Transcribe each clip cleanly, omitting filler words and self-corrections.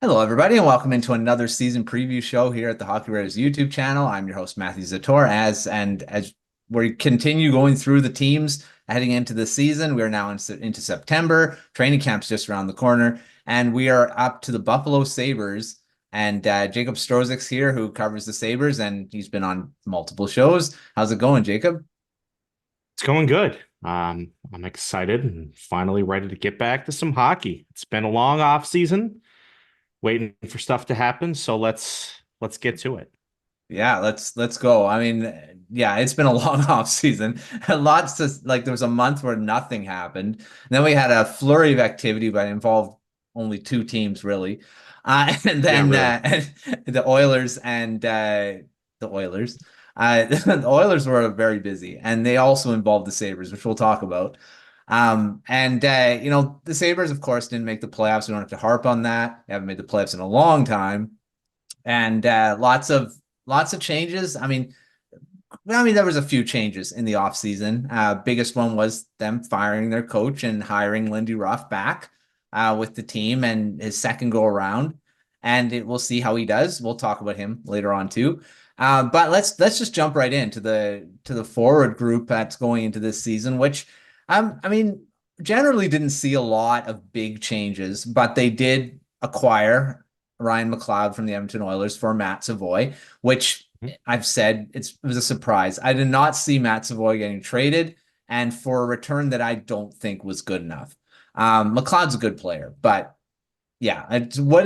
Hello, everybody, and welcome into another season preview show here at the Hockey Writers YouTube channel. I'm your host, Matthew Zator. As we continue going through the teams heading into the season, we are now into September. Training camp's just around the corner, and we are up to the Buffalo Sabres. And Jacob Strozyk's here, who covers the Sabres, and he's been on multiple shows. How's it going, Jacob? It's going good. I'm excited and finally ready to get back to some hockey. It's been a long off season, waiting for stuff to happen. So let's get to it. Yeah, let's go. I mean, yeah, it's been a long off season. Lots to like there was a month where nothing happened. And then we had a flurry of activity, but it involved only two teams really. And Yeah, then really. the Oilers and the Oilers. The Oilers were very busy, and they also involved the Sabres, which we'll talk about. The Sabres, of course, didn't make the playoffs. We don't have to harp on that. They haven't made the playoffs in a long time. And lots of changes. I mean, there was a few changes in the offseason. Biggest one was them firing their coach and hiring Lindy Ruff back with the team and his second go around. And we'll see how he does. We'll talk about him later on too. But let's just jump right into the forward group that's going into this season, which I mean, generally didn't see a lot of big changes, but they did acquire Ryan McLeod from the Edmonton Oilers for Matt Savoy, which Mhm. I've said it was a surprise. I did not see Matt Savoy getting traded, and for a return that I don't think was good enough. McLeod's a good player, but yeah,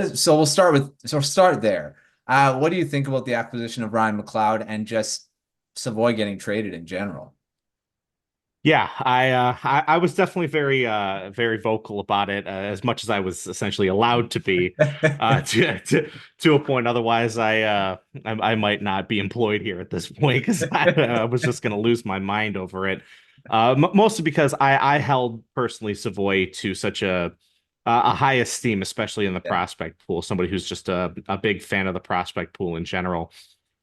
so we'll start there. What do you think about the acquisition of Ryan McLeod and just Savoy getting traded in general? Yeah, I was definitely very vocal about it, as much as I was essentially allowed to be, to a point. Otherwise, I might not be employed here at this point because I was just going to lose my mind over it. Mostly because I held personally Savoy to such a high esteem, especially in the Yeah. prospect pool. Somebody who's just a big fan of the prospect pool in general,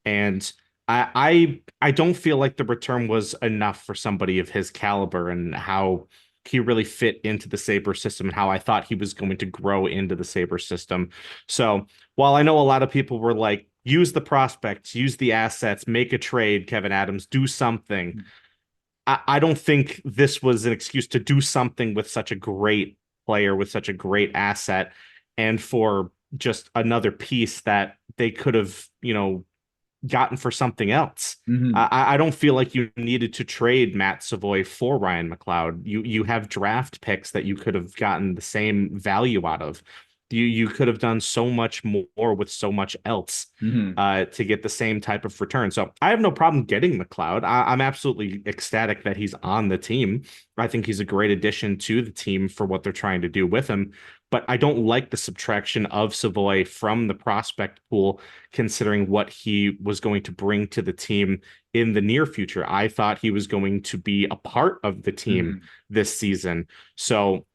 and I don't feel like the return was enough for somebody of his caliber and how he really fit into the Sabre system and how I thought he was going to grow into the Sabre system. So while I know a lot of people were like, use the prospects, use the assets, make a trade, Kevin Adams, do something. I don't think this was an excuse to do something with such a great player, with such a great asset, and for just another piece that they could have, gotten for something else. Mhm. I don't feel like you needed to trade Matt Savoy for Ryan McLeod. You have draft picks that you could have gotten the same value out of. You could have done so much more with so much else Mhm. to get the same type of return. So I have no problem getting McLeod. I'm absolutely ecstatic that he's on the team. I think he's a great addition to the team for what they're trying to do with him. But I don't like the subtraction of Savoy from the prospect pool, considering what he was going to bring to the team in the near future. I thought he was going to be a part of the team Mhm. this season. So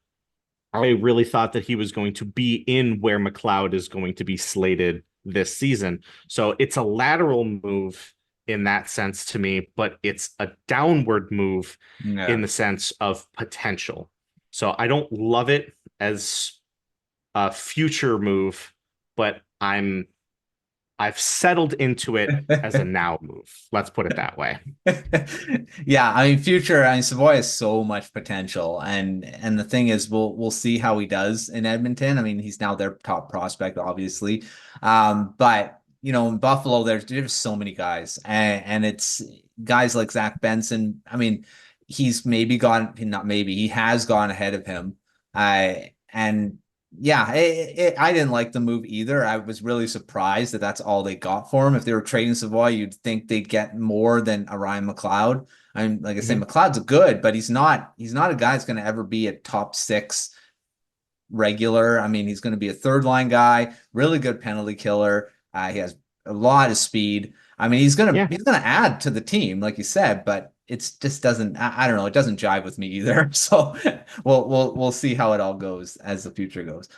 I really thought that he was going to be in where McLeod is going to be slated this season. So it's a lateral move in that sense to me, but it's a downward move in Yeah. the sense of potential. So I don't love it as a future move, but I've settled into it as a now move. Let's put it that way. Yeah, Savoy has so much potential, and the thing is, we'll see how he does in Edmonton. I mean, he's now their top prospect, obviously. But in Buffalo, there's so many guys, and it's guys like Zach Benson. I mean, he's maybe gone, not maybe, he has gone ahead of him. And yeah, I didn't like the move either. I was really surprised that that's all they got for him. If they were trading Savoy, you'd think they'd get more than a Ryan McLeod. I'm like I say, Mhm. McLeod's good, but he's not a guy that's going to ever be a top six regular. I mean, he's going to be a third line guy, really good penalty killer. He has a lot of speed. I mean, he's gonna Yeah. he's gonna add to the team, like you said, but it's just doesn't. I don't know. It doesn't jive with me either. So we'll see how it all goes as the future goes.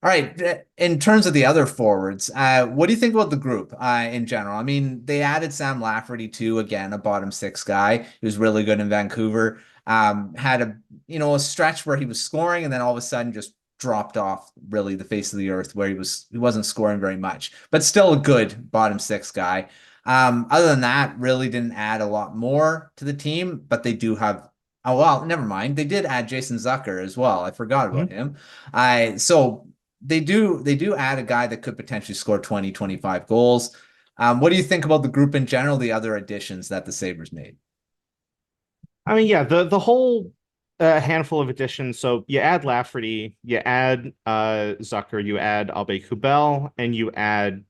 All right. In terms of the other forwards, what do you think about the group in general? I mean, they added Sam Lafferty too, again, a bottom six guy. He was really good in Vancouver. Had a stretch where he was scoring and then all of a sudden just dropped off really the face of the earth, where he wasn't scoring very much, but still a good bottom six guy. Other than that, really didn't add a lot more to the team, but they do have. Oh well, never mind. They did add Jason Zucker as well. I forgot about him. So they do add a guy that could potentially score 20, 25 goals. What do you think about the group in general, the other additions that the Sabres made? I mean, yeah, the whole handful of additions. So you add Lafferty, you add Zucker, you add Albe Kubel, and you add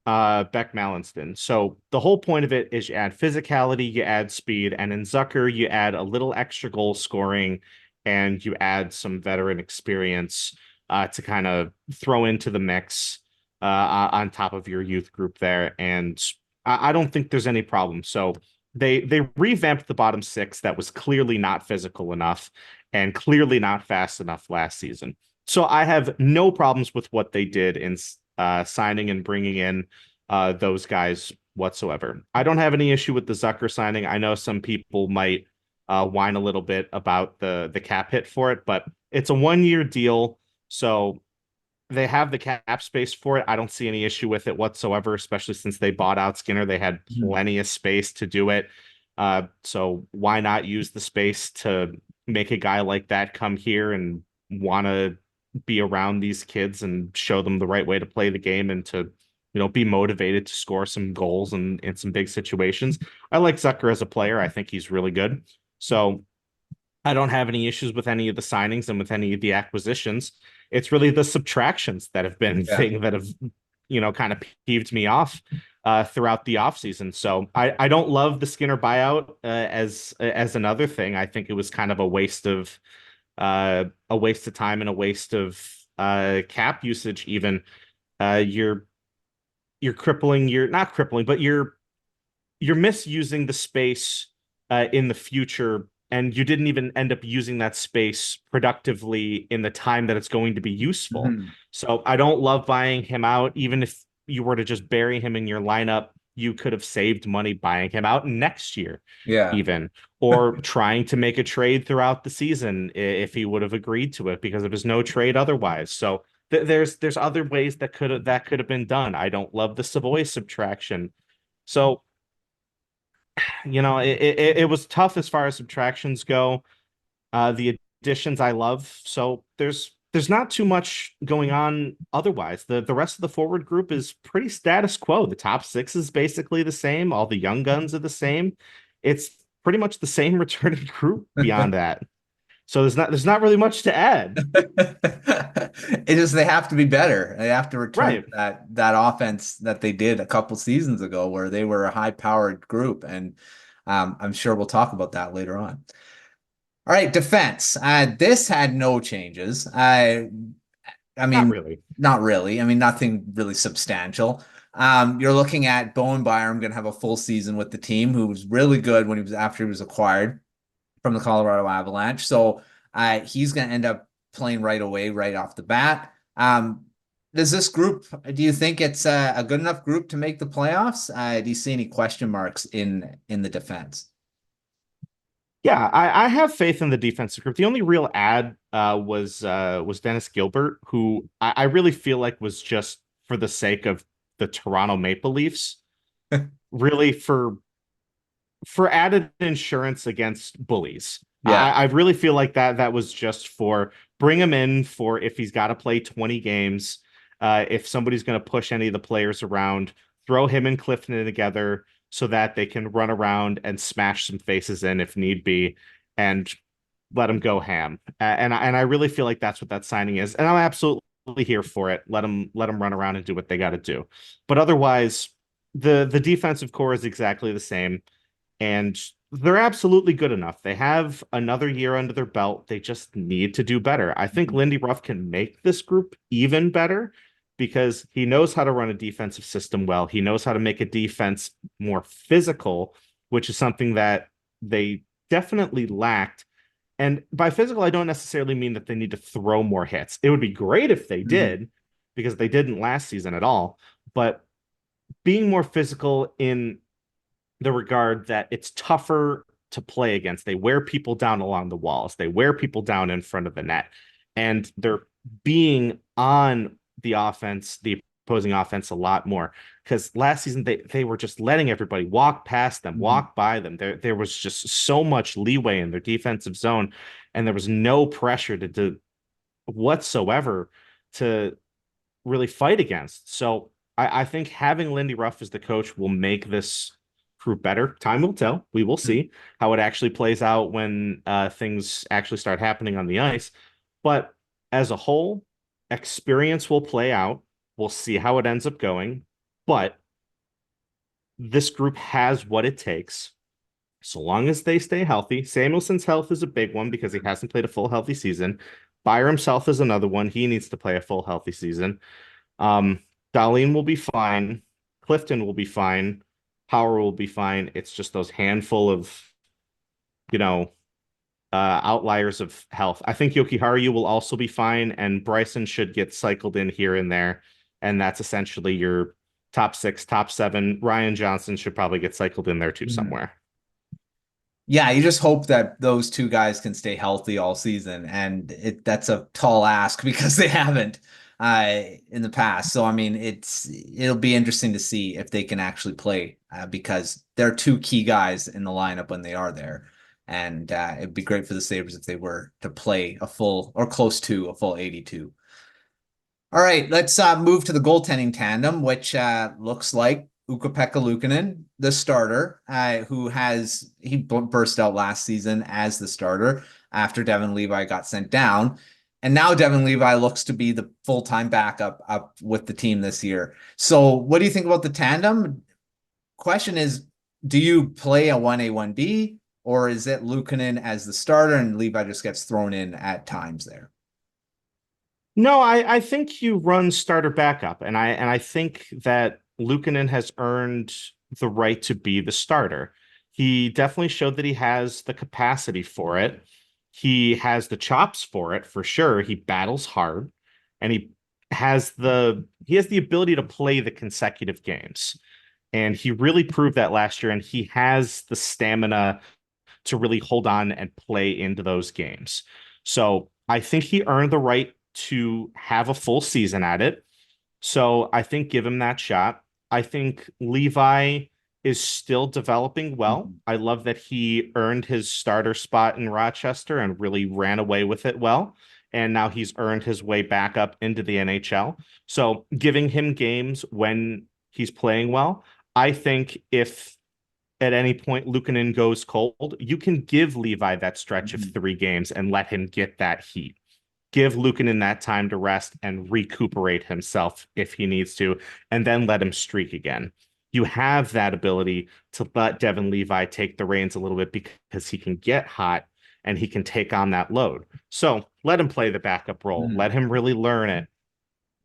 Beck Mallinston. So the whole point of it is you add physicality, you add speed, and in Zucker, you add a little extra goal scoring and you add some veteran experience to kind of throw into the mix on top of your youth group there. And I don't think there's any problem. So they revamped the bottom six that was clearly not physical enough and clearly not fast enough last season. So I have no problems with what they did in signing and bringing in those guys whatsoever. I don't have any issue with the Zucker signing. I know some people might whine a little bit about the cap hit for it, but it's a 1-year deal, so they have the cap space for it. I don't see any issue with it whatsoever, especially since they bought out Skinner. They had plenty of space to do it. So why not use the space to make a guy like that come here and want to be around these kids and show them the right way to play the game and to, be motivated to score some goals in some big situations. I like Zucker as a player. I think he's really good. So I don't have any issues with any of the signings and with any of the acquisitions. It's really the subtractions that have been thing that have, kind of peeved me off throughout the offseason. So I don't love the Skinner buyout as another thing. I think it was kind of a waste of time and a waste of cap usage. Even you're crippling. You're not crippling, but you're misusing the space in the future, and you didn't even end up using that space productively in the time that it's going to be useful. So I don't love buying him out. Even if you were to just bury him in your lineup, you could have saved money buying him out next year, even, or trying to make a trade throughout the season if he would have agreed to it because of his no trade otherwise. So there's other ways that could have been done. I don't love the Savoy subtraction. So it was tough as far as subtractions go. The additions I love. So there's not too much going on otherwise. The rest of the forward group is pretty status quo. The top six is basically the same. All the young guns are the same. It's pretty much the same returning group beyond that. So there's not really much to add. It is they have to be better. They have to return Right. that offense that they did a couple seasons ago, where they were a high-powered group, and I'm sure we'll talk about that later on. All right, defense. This had no changes. I Not mean, really. not really. I mean, nothing really substantial. You're looking at Bowen Byram going to have a full season with the team, who was really good when after he was acquired from the Colorado Avalanche. So he's going to end up playing right away, right off the bat. Does this group, do you think it's a good enough group to make the playoffs? Do you see any question marks in the defense? Yeah, I have faith in the defensive group. The only real add was Dennis Gilbert, who I really feel like was just for the sake of the Toronto Maple Leafs, really for added insurance against bullies. I really feel like that was just for bring him in for if he's got to play 20 games, if somebody's going to push any of the players around, throw him and Clifton together so that they can run around and smash some faces in if need be, and let him go ham. And I really feel like that's what that signing is, and I'm absolutely here for it. Let them run around and do what they got to do. But otherwise, the defensive core is exactly the same. And they're absolutely good enough. They have another year under their belt. They just need to do better. I think Lindy Ruff can make this group even better because he knows how to run a defensive system well. He knows how to make a defense more physical, which is something that they definitely lacked. And by physical, I don't necessarily mean that they need to throw more hits. It would be great if they did, because they didn't last season at all. But being more physical in the regard that it's tougher to play against. They wear people down along the walls. They wear people down in front of the net. And they're being on the offense, the opposing offense a lot more. Because last season they were just letting everybody walk past them, Mhm. walk by them. There was just so much leeway in their defensive zone, and there was no pressure to whatsoever to really fight against. So I think having Lindy Ruff as the coach will make this crew better. Time will tell. We will see how it actually plays out when things actually start happening on the ice. But as a whole, experience will play out. We'll see how it ends up going. But this group has what it takes. So long as they stay healthy. Samuelson's health is a big one because he hasn't played a full healthy season. Byer himself is another one. He needs to play a full healthy season. Um, Dahlin will be fine. Clifton will be fine. Power will be fine. It's just those handful of, you know, outliers of health. I think Yokiharu will also be fine, and Bryson should get cycled in here and there. And that's essentially your top six, top seven. Ryan Johnson should probably get cycled in there too Mhm. somewhere. Yeah, you just hope that those two guys can stay healthy all season, and that's a tall ask because they haven't in the past. So I mean, it'll be interesting to see if they can actually play because they're two key guys in the lineup when they are there, and it'd be great for the Sabres if they were to play a full or close to a full 82. All right, let's move to the goaltending tandem, which looks like Ukko-Pekka Luukkonen, the starter, he burst out last season as the starter after Devon Levi got sent down. And now Devon Levi looks to be the full-time backup up with the team this year. So what do you think about the tandem? Question is, do you play a 1A, 1B, or is it Luukkonen as the starter and Levi just gets thrown in at times there? No, I think you run starter backup, and I think that Luukkonen has earned the right to be the starter. He definitely showed that he has the capacity for it. He has the chops for it for sure. He battles hard, and he has the ability to play the consecutive games. And he really proved that last year, and he has the stamina to really hold on and play into those games. So I think he earned the right to have a full season at it. So I think give him that shot. I think Levi is still developing well. Mhm. I love that he earned his starter spot in Rochester and really ran away with it well. And now he's earned his way back up into the NHL. So giving him games when he's playing well, I think if at any point Luukkonen goes cold, you can give Levi that stretch of Mhm. 3 games and let him get that heat. Give Luukkonen that time to rest and recuperate himself if he needs to, and then let him streak again. You have that ability to let Devon Levi take the reins a little bit because he can get hot and he can take on that load. So let him play the backup role. Mhm. Let him really learn it.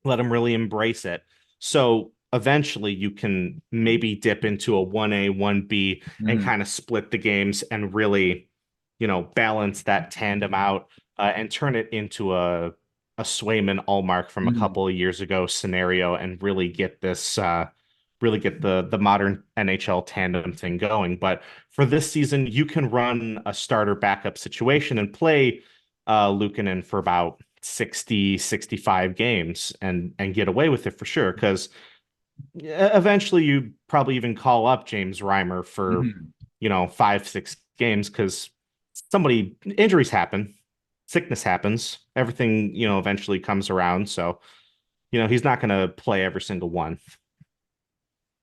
Let him really embrace it. So eventually you can maybe dip into a 1A, 1B and Mhm. kind of split the games and really, balance that tandem out and turn it into a Swayman Allmark from a Mhm. couple of years ago scenario and really get this really get the modern NHL tandem thing going. But for this season, you can run a starter backup situation and play Luukkonen for about 60-65 games and get away with it for sure. Because eventually you probably even call up James Reimer for, Mhm. 5-6 games because somebody injuries happen, sickness happens, everything, eventually comes around. So, he's not going to play every single one.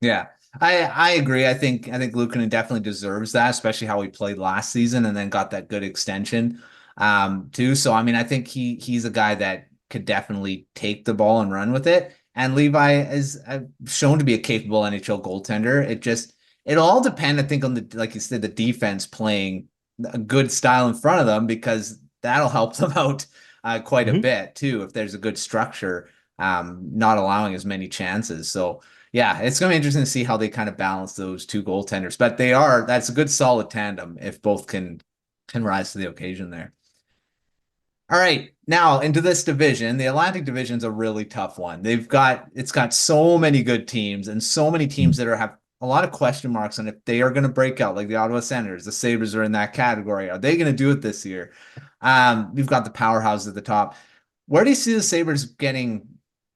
Yeah, I agree. I think Luukkonen definitely deserves that, especially how he played last season and then got that good extension too. So I mean, I think he's a guy that could definitely take the ball and run with it. And Levi is shown to be a capable NHL goaltender. It'll all depend, I think, on the like you said, the defense playing a good style in front of them because that'll help them out quite a Mhm. bit too if there's a good structure, not allowing as many chances. So. Yeah, it's going to be interesting to see how they kind of balance those two goaltenders, but that's a good solid tandem if both can rise to the occasion there. All right, now into this division. The Atlantic Division's a really tough one. It's got so many good teams and so many teams that have a lot of question marks on if they are going to break out, like the Ottawa Senators. The Sabres are in that category. Are they going to do it this year? We've got the powerhouse at the top. Where do you see the Sabres getting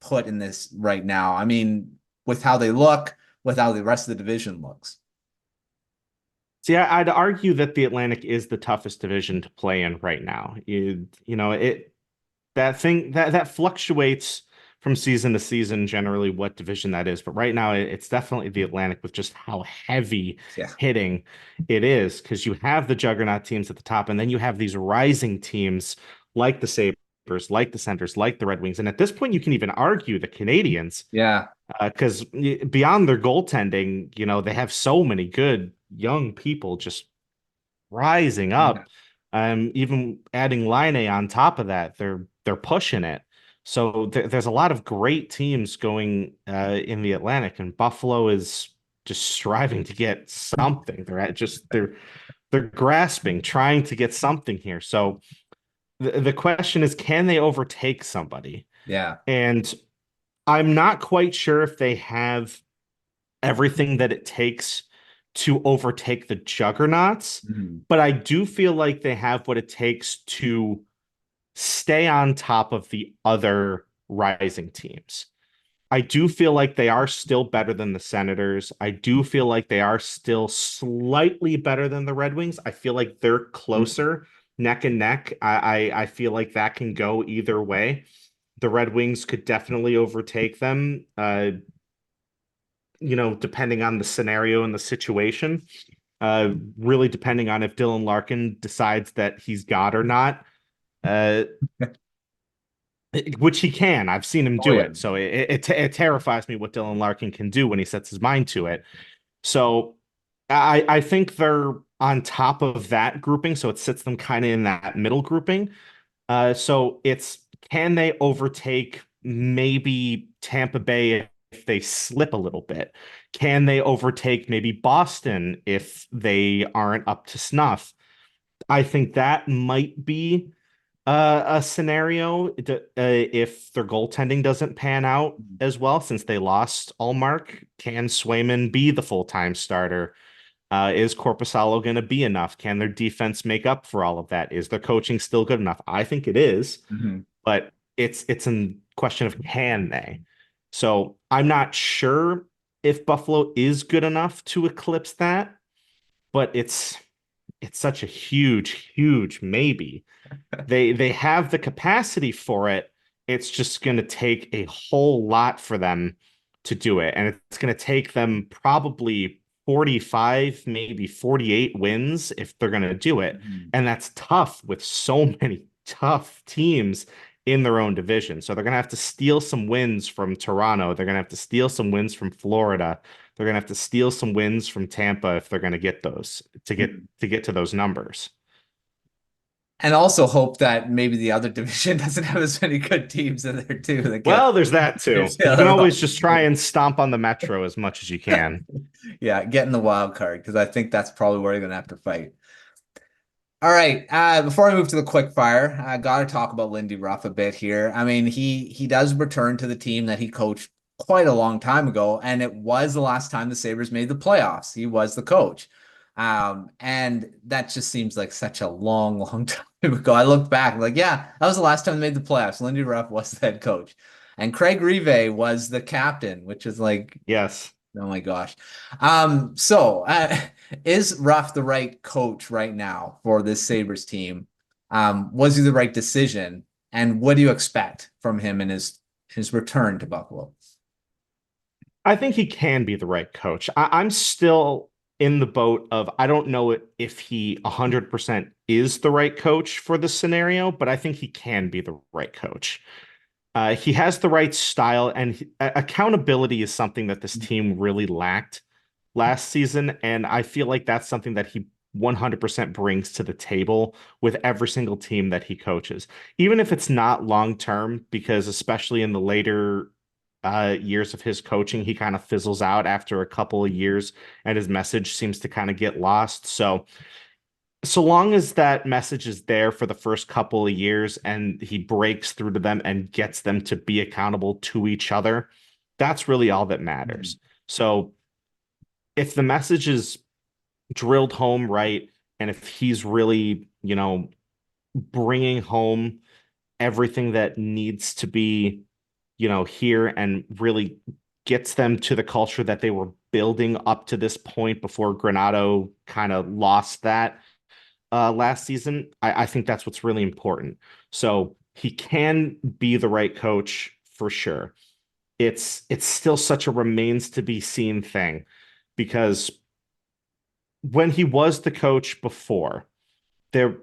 put in this right now? I mean, with how they look, with how the rest of the division looks. See, I'd argue that the Atlantic is the toughest division to play in right now. You know, that fluctuates from season to season, generally what division that is. But right now, it's definitely the Atlantic with just how heavy Yeah. hitting it is, because you have the juggernaut teams at the top, and then you have these rising teams like the Sabres, like the Centers, like the Red Wings. And at this point, you can even argue the Canadians, Yeah. because beyond their goaltending, you know, they have so many good young people just rising Yeah. up. Even adding Line on top of that, they're pushing it. So there's a lot of great teams going in the Atlantic, and Buffalo is just striving to get something. They're grasping, trying to get something here. So the question is, can they overtake somebody? Yeah. And I'm not quite sure if they have everything that it takes to overtake the juggernauts, Mhm. but I do feel like they have what it takes to stay on top of the other rising teams. I do feel like they are still better than the Senators. I do feel like they are still slightly better than the Red Wings. I feel like they're closer, neck and neck. I feel like that can go either way. The Red Wings could definitely overtake them. You know, depending on the scenario and the situation, really depending on if Dylan Larkin decides that he's God or not, uh, which he can. I've seen him Oh do yeah. it. So it terrifies me what Dylan Larkin can do when he sets his mind to it. So I think they're on top of that grouping. So it sits them kind of in that middle grouping. So it's, can they overtake maybe Tampa Bay if they slip a little bit? Can they overtake maybe Boston if they aren't up to snuff? I think that might be a scenario if their goaltending doesn't pan out as well, since they lost Allmark. Can Swayman be the full-time starter? Is Corpusalo going to be enough? Can their defense make up for all of that? Is their coaching still good enough? I think it is, Mhm. but it's a question of can they? So I'm not sure if Buffalo is good enough to eclipse that, but it's such a huge, huge maybe. They have the capacity for it. It's just going to take a whole lot for them to do it. And it's going to take them probably 45, maybe 48 wins if they're going to do it. Mhm. And that's tough with so many tough teams in their own division. So they're going to have to steal some wins from Toronto. They're going to have to steal some wins from Florida. They're going to have to steal some wins from Tampa if they're going to get those Mhm. to get to those numbers. And also hope that maybe the other division doesn't have as many good teams in there too that get Well, there's that too. the You can other always just try option. and stomp on the Metro as much as you can. Yeah, getting the wild card because I think that's probably where you're gonna have to fight. All right. Before I move to the quick fire, I got to talk about Lindy Ruff a bit here. I mean, he does return to the team that he coached quite a long time ago, and it was the last time the Sabres made the playoffs. He was the coach. And that just seems like such a long, long time ago. I looked back, like, yeah, that was the last time they made the playoffs. Lindy Ruff was the head coach. And Craig Rive was the captain, which is like, Yes. oh my gosh. So is Ruff the right coach right now for this Sabres team? Was he the right decision? And what do you expect from him in his return to Buffalo? I think he can be the right coach. I'm still in the boat of I don't know if he 100% is the right coach for this scenario, but I think he can be the right coach. He has the right style, and accountability is something that this team really lacked last season. And I feel like that's something that he 100% brings to the table with every single team that he coaches, even if it's not long term, because especially in the later years of his coaching, he kind of fizzles out after a couple of years and his message seems to kind of get lost. So long as that message is there for the first couple of years and he breaks through to them and gets them to be accountable to each other, that's really all that matters. So if the message is drilled home right, and if he's really, you know, bringing home everything that needs to be, here, and really gets them to the culture that they were building up to this point before Granato kind of lost that last season. I think that's what's really important. So he can be the right coach for sure. It's still such a remains to be seen thing, because when he was the coach before, there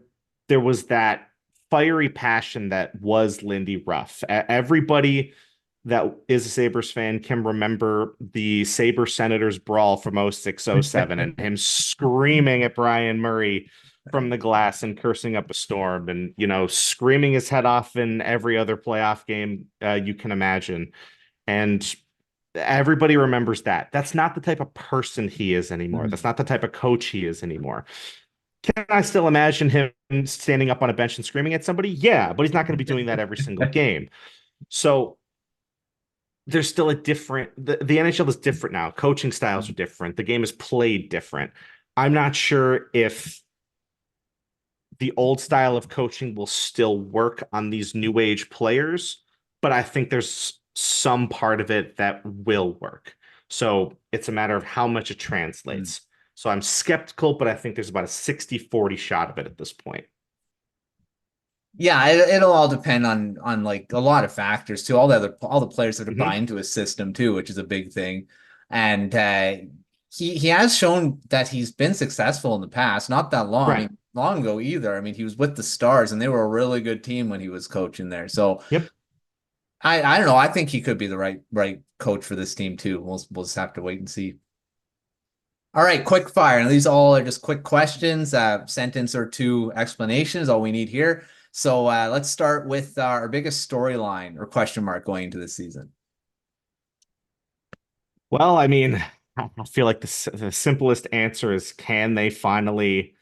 there was that fiery passion that was Lindy Ruff. Everybody that is a Sabres fan can remember the Sabre Senators brawl from 06-07 and him screaming at Brian Murray from the glass and cursing up a storm, and screaming his head off in every other playoff game you can imagine. And everybody remembers that. That's not the type of person he is anymore. That's not the type of coach he is anymore. Can I still imagine him standing up on a bench and screaming at somebody? Yeah, but he's not going to be doing that every single game. So there's still a different, the NHL is different now. Coaching styles are different. The game is played different. I'm not sure if the old style of coaching will still work on these new age players, but I think there's some part of it that will work. So it's a matter of how much it translates. So I'm skeptical, but I think there's about a 60-40 shot of it at this point. Yeah, it'll all depend on like a lot of factors too. All the players that are buying into his system too, which is a big thing. And he has shown that he's been successful in the past, not that long, Right. long ago either. I mean, he was with the Stars and they were a really good team when he was coaching there. So Yep. I don't know. I think he could be the right coach for this team too. We'll just have to wait and see. All right, quick fire. And these all are just quick questions, sentence or two explanations, all we need here. So let's start with our biggest storyline or question mark going into this season. Well, I mean, I feel like the simplest answer is, can they finally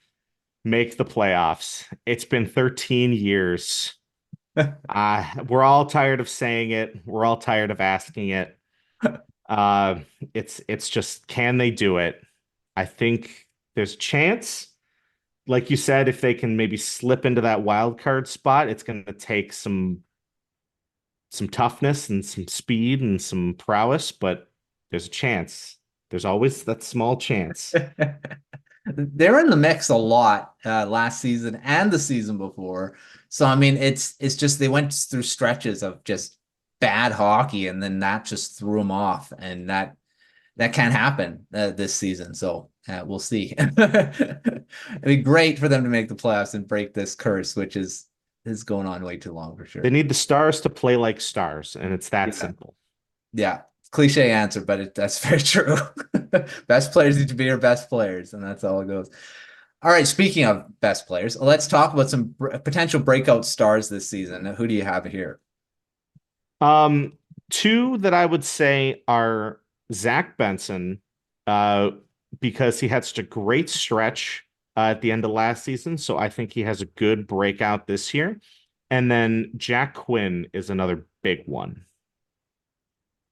make the playoffs? It's been 13 years. We're all tired of saying it. We're all tired of asking it. It's just, can they do it? I think there's a chance. Like you said, if they can maybe slip into that wild card spot, it's going to take some toughness and some speed and some prowess, but there's a chance. There's always that small chance. They're in the mix a lot last season and the season before. So I mean, it's just they went through stretches of just bad hockey, and then that just threw them off, and that can't happen this season. So we'll see. It'd be great for them to make the playoffs and break this curse, which is going on way too long for sure. They need the Stars to play like stars, and it's that simple. Yeah. Cliche answer, but that's very true. Best players need to be your best players, and that's all it goes. All right, speaking of best players, let's talk about some potential breakout stars this season. Who do you have here? Two that I would say are Zach Benson, because he had such a great stretch at the end of last season. So I think he has a good breakout this year. And then Jack Quinn is another big one.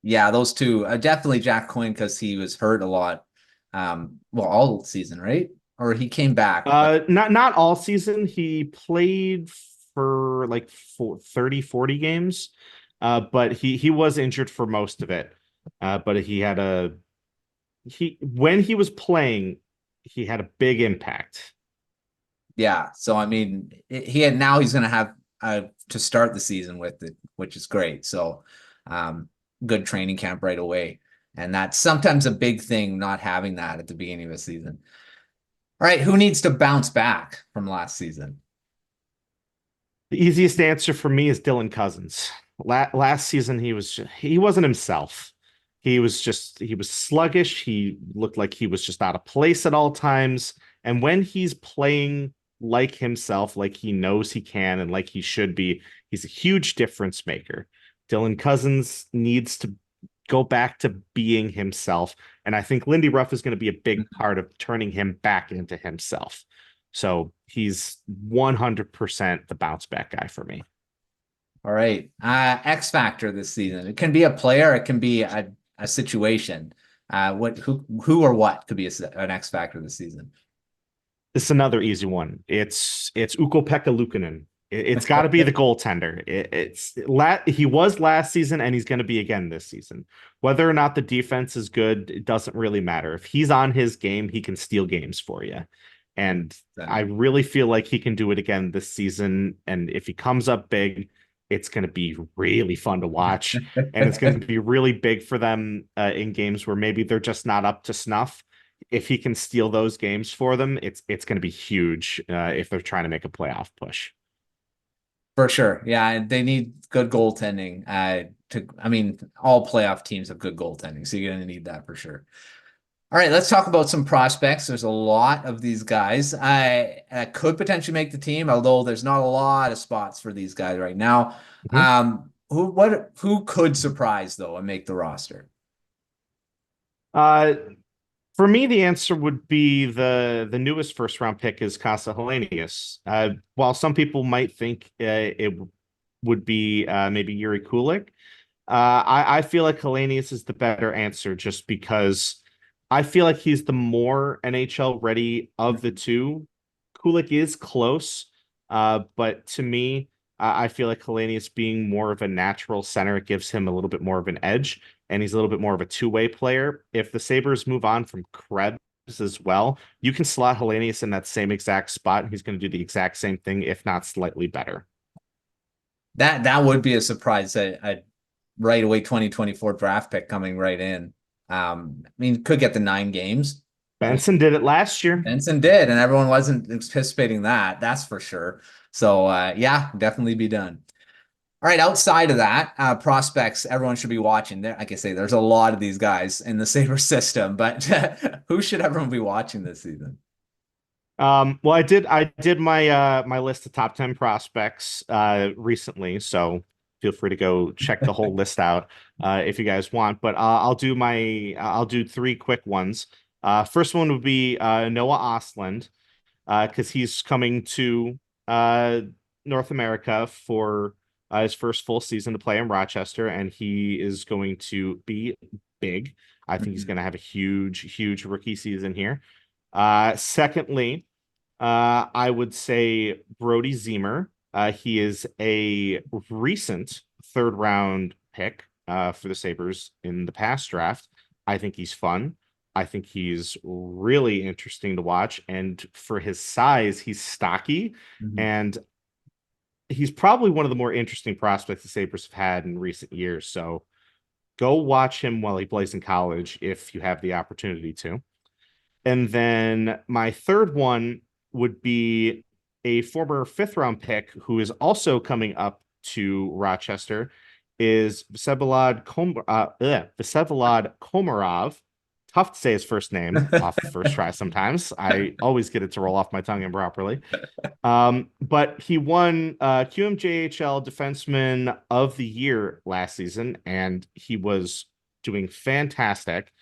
Yeah, those two. Definitely Jack Quinn, because he was hurt a lot. All season, right? Or he came back. Not all season. He played for like 30-40 games. But he was injured for most of it. But when he was playing, he had a big impact. Yeah. So I mean, now he's going to have to start the season with it, which is great. So good training camp right away. And that's sometimes a big thing, not having that at the beginning of a season. All right. Who needs to bounce back from last season? The easiest answer for me is Dylan Cousins. Last season, he wasn't himself. He was sluggish. He looked like he was just out of place at all times. And when he's playing like himself, like he knows he can and like he should be, he's a huge difference maker. Dylan Cousins needs to go back to being himself. And I think Lindy Ruff is going to be a big part of turning him back into himself. So he's 100% the bounce back guy for me. All right. X factor this season. It can be a player. It can be a situation. Who or what could be an X factor this season? This is another easy one. It's Ukko-Pekka Luukkonen. It's got to be the goaltender. He was last season, and he's going to be again this season. Whether or not the defense is good, it doesn't really matter. If he's on his game, he can steal games for you. And I really feel like he can do it again this season. And if he comes up big, it's going to be really fun to watch. And it's going to be really big for them in games where maybe they're just not up to snuff. If he can steal those games for them, it's going to be huge if they're trying to make a playoff push. For sure. Yeah, they need good goaltending. I mean, all playoff teams have good goaltending, so you're going to need that for sure. All right, let's talk about some prospects. There's a lot of these guys. I could potentially make the team, although there's not a lot of spots for these guys right now. Who could surprise though and make the roster? For me, the answer would be the newest first round pick is Casa Helenius. While some people might think it would be maybe Yuri Kulik, I feel like Helenius is the better answer just because I feel like he's the more NHL ready of the two. Kulik is close, but to me, I feel like Helenius being more of a natural center, it gives him a little bit more of an edge, and he's a little bit more of a two-way player. If the Sabres move on from Krebs as well, you can slot Helenius in that same exact spot, and he's going to do the exact same thing, if not slightly better. That would be a surprise. A right away 2024 draft pick coming right in. I mean, could get the 9 games. Benson did it last year. Benson did, and everyone wasn't anticipating that. That's for sure. So yeah, definitely be done. All right, outside of that, prospects everyone should be watching. There, like I say, there's a lot of these guys in the Sabres system, but who should everyone be watching this season? Well, I did my my list of top 10 prospects recently, so feel free to go check the whole list out if you guys want. But I'll do 3 quick ones. First one would be Noah Ostlund, because he's coming to North America for his first full season to play in Rochester, and he is going to be big. I think he's going to have a huge rookie season here. Secondly, I would say Brody Zemer. He is a recent 3rd round pick for the Sabres in the past draft. I think he's fun. I think he's really interesting to watch. And for his size, he's stocky. And he's probably one of the more interesting prospects the Sabres have had in recent years. So go watch him while he plays in college if you have the opportunity to. And then my third one would be a former 5th round pick who is also coming up to Rochester is Vsevolod Komarov. Tough to say his first name off the first try sometimes. I always get it to roll off my tongue improperly. But he won QMJHL Defenseman of the Year last season, and he was doing fantastic.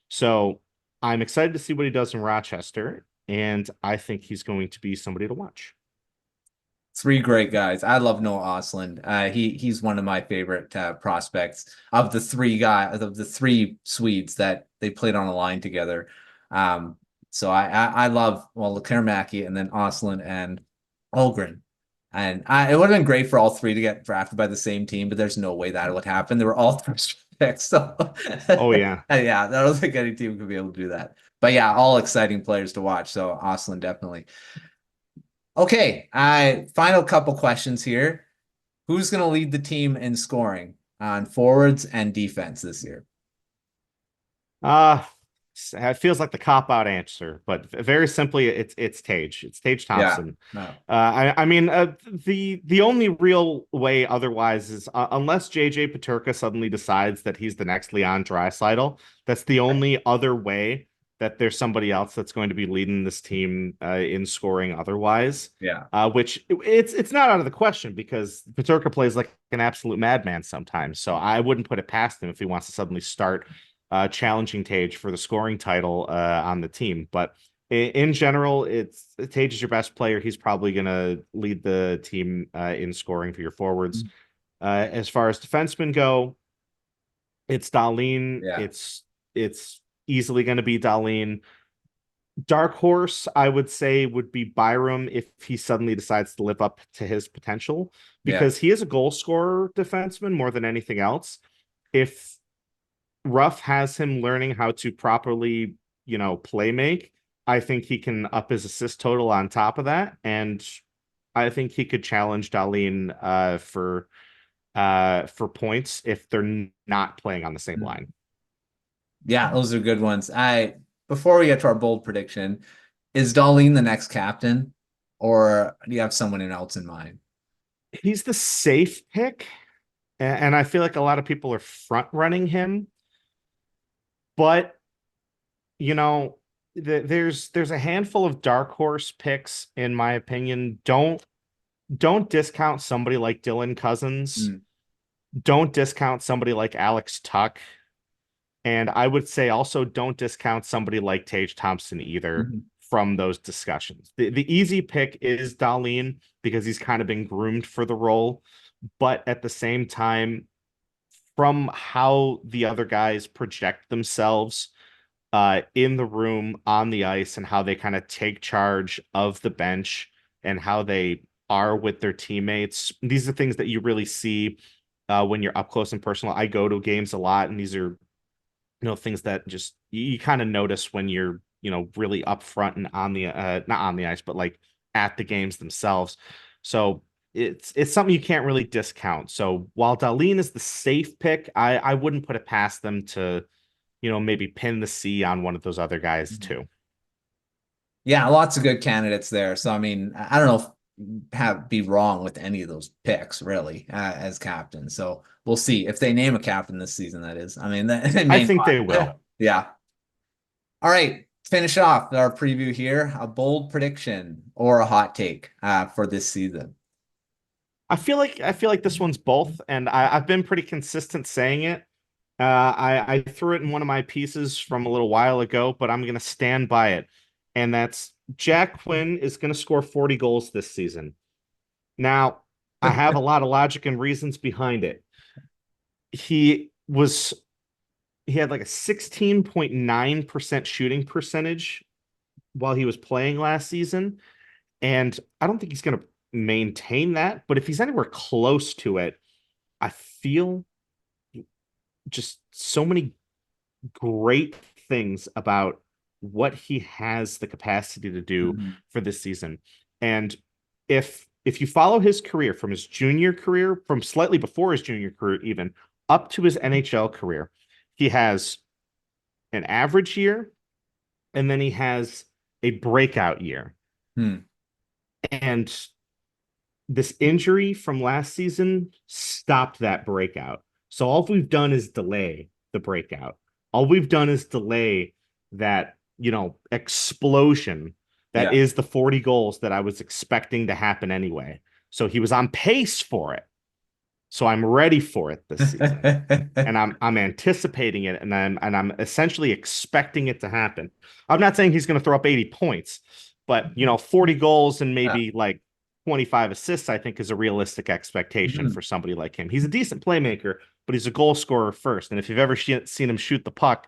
So I'm excited to see what he does in Rochester, and I think he's going to be somebody to watch. 3 great guys. I love Noah Ostlund. He's one of my favorite prospects of the 3 Swedes that they played on a line together. So I love Lekkerimäki and then Ostlund and Holmgren. And it would have been great for all 3 to get drafted by the same team, but there's no way that would happen. They were all first picks. So oh yeah. Yeah, I don't think any team could be able to do that. But yeah, all exciting players to watch. So Ostlund definitely. Okay, final couple questions here. Who's going to lead the team in scoring on forwards and defense this year? It feels like the cop-out answer, but very simply, it's Tage. It's Tage Thompson. Yeah, no. I mean, the only real way otherwise is unless JJ Peterka suddenly decides that he's the next Leon Draisaitl. That's the only other way that there's somebody else that's going to be leading this team in scoring otherwise. Yeah. Which it's not out of the question because Peterka plays like an absolute madman sometimes. So I wouldn't put it past him if he wants to suddenly start challenging Tage for the scoring title on the team. But in general, Tage is your best player. He's probably going to lead the team in scoring for your forwards. As far as defensemen go, it's Dahlin. Yeah. It's easily going to be Dahlin. Dark horse, I would say, would be Byram if he suddenly decides to live up to his potential, Yeah. because he is a goal scorer defenseman more than anything else. If Ruff has him learning how to properly, play make, I think he can up his assist total on top of that. And I think he could challenge Dahlin for points if they're not playing on the same line. Yeah, those are good ones. Before we get to our bold prediction, is Dahlin the next captain, or do you have someone else in mind? He's the safe pick, and I feel like a lot of people are front running him, but you know, there's a handful of dark horse picks in my opinion. Don't discount somebody like Dylan Cousins. Mm. Don't discount somebody like Alex Tuck. And I would say also don't discount somebody like Tage Thompson either Mhm. from those discussions. The easy pick is Dahlin because he's kind of been groomed for the role. But at the same time, from how the other guys project themselves in the room, on the ice, and how they kind of take charge of the bench and how they are with their teammates, these are things that you really see when you're up close and personal. I go to games a lot, and these are things that just you kind of notice when you're really up front and on the not on the ice but like at the games themselves. So it's something you can't really discount. So while Dahlin is the safe pick, I wouldn't put it past them to maybe pin the C on one of those other guys too. Yeah, lots of good candidates there. So I mean, I don't know if be wrong with any of those picks really as captain. So we'll see if they name a captain this season. That is, I mean, they I may think not. they will. Yeah. All right. Finish off our preview here. A bold prediction or a hot take for this season. I feel like this one's both, and I've been pretty consistent saying it. I threw it in one of my pieces from a little while ago, but I'm going to stand by it. And that's Jack Quinn is going to score 40 goals this season. Now, I have a lot of logic and reasons behind it. He was he had like a 16.9% shooting percentage while he was playing last season, and I don't think he's going to maintain that, but if he's anywhere close to it, I feel just so many great things about what he has the capacity to do Mhm. for this season. And if you follow his career from his junior career, from slightly before his junior career, even up to his NHL career, he has an average year and then he has a breakout year. Hmm. And this injury from last season stopped that breakout. So all we've done is delay the breakout. All we've done is delay that, explosion that Yeah. is the 40 goals that I was expecting to happen anyway. So he was on pace for it. So I'm ready for it this season. And I'm anticipating it, and I'm essentially expecting it to happen. I'm not saying he's going to throw up 80 points, but 40 goals and Yeah. maybe like 25 assists, I think is a realistic expectation Mhm. for somebody like him. He's a decent playmaker, but he's a goal scorer first. And if you've ever seen him shoot the puck,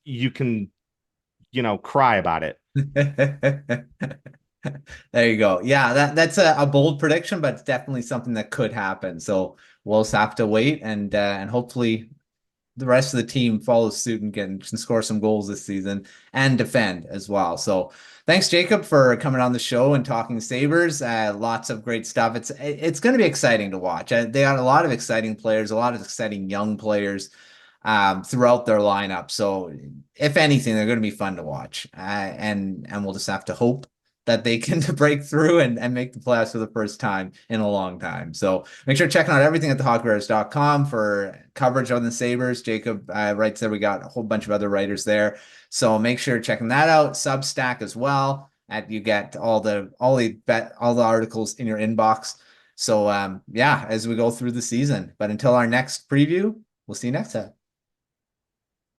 you can, cry about it. There you go. Yeah, that's a bold prediction, but it's definitely something that could happen. So we'll just have to wait and hopefully the rest of the team follows suit and can score some goals this season and defend as well. So thanks, Jacob, for coming on the show and talking Sabres. Lots of great stuff. It's going to be exciting to watch. They got a lot of exciting players, a lot of exciting young players throughout their lineup. So if anything, they're going to be fun to watch. And we'll just have to hope that they can break through and make the playoffs for the first time in a long time. So make sure to check out everything at thehockeywriters.com for coverage on the Sabres. Jacob writes there. We got a whole bunch of other writers there. So make sure checking that out. Substack as well. You get all the articles in your inbox. So yeah, as we go through the season. But until our next preview, we'll see you next time.